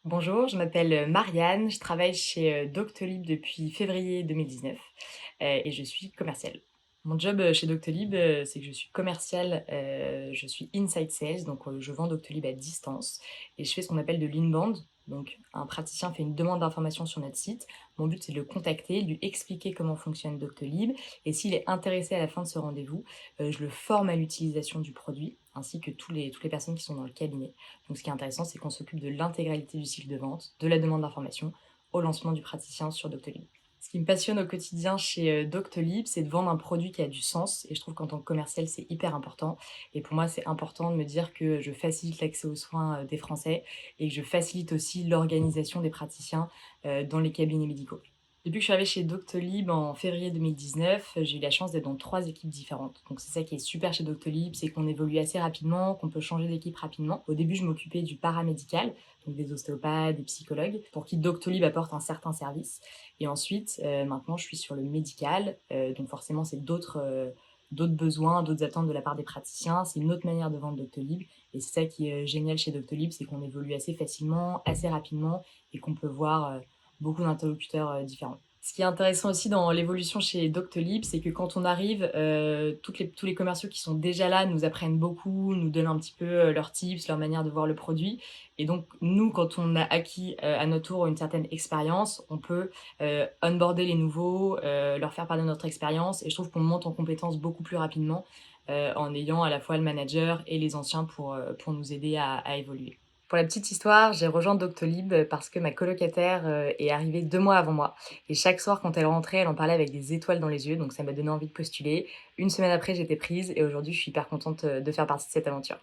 Bonjour, je m'appelle Marianne, je travaille chez Doctolib depuis février 2019 et je suis commerciale. Mon job chez Doctolib, c'est que je suis commerciale, je suis inside sales, donc je vends Doctolib à distance et je fais ce qu'on appelle de l'inbound. Donc un praticien fait une demande d'information sur notre site. Mon but, c'est de le contacter, de lui expliquer comment fonctionne Doctolib et s'il est intéressé à la fin de ce rendez-vous, je le forme à l'utilisation du produit ainsi que toutes les personnes qui sont dans le cabinet. Donc ce qui est intéressant, c'est qu'on s'occupe de l'intégralité du cycle de vente, de la demande d'information au lancement du praticien sur Doctolib. Ce qui me passionne au quotidien chez Doctolib, c'est de vendre un produit qui a du sens et je trouve qu'en tant que commercial, c'est hyper important et pour moi, c'est important de me dire que je facilite l'accès aux soins, des Français et que je facilite aussi l'organisation des praticiens, dans les cabinets médicaux. Depuis que je suis arrivée chez Doctolib en février 2019, j'ai eu la chance d'être dans 3 équipes différentes. Donc c'est ça qui est super chez Doctolib, c'est qu'on évolue assez rapidement, qu'on peut changer d'équipe rapidement. Au début, je m'occupais du paramédical, donc des ostéopathes, des psychologues, pour qui Doctolib apporte un certain service. Et ensuite, maintenant, je suis sur le médical, donc forcément, c'est d'autres besoins, d'autres attentes de la part des praticiens. C'est une autre manière de vendre Doctolib. Et c'est ça qui est génial chez Doctolib, c'est qu'on évolue assez facilement, assez rapidement, et qu'on peut voir beaucoup d'interlocuteurs différents. Ce qui est intéressant aussi dans l'évolution chez Doctolib, c'est que quand on arrive, tous les commerciaux qui sont déjà là nous apprennent beaucoup, nous donnent un petit peu leurs tips, leur manière de voir le produit. Et donc, nous, quand on a acquis à notre tour une certaine expérience, on peut onboarder les nouveaux, leur faire part de notre expérience. Et je trouve qu'on monte en compétences beaucoup plus rapidement en ayant à la fois le manager et les anciens pour nous aider à évoluer. Pour la petite histoire, j'ai rejoint Doctolib parce que ma colocataire est arrivée 2 mois avant moi. Et chaque soir, quand elle rentrait, elle en parlait avec des étoiles dans les yeux, donc ça m'a donné envie de postuler. Une semaine après, j'étais prise et aujourd'hui, je suis hyper contente de faire partie de cette aventure.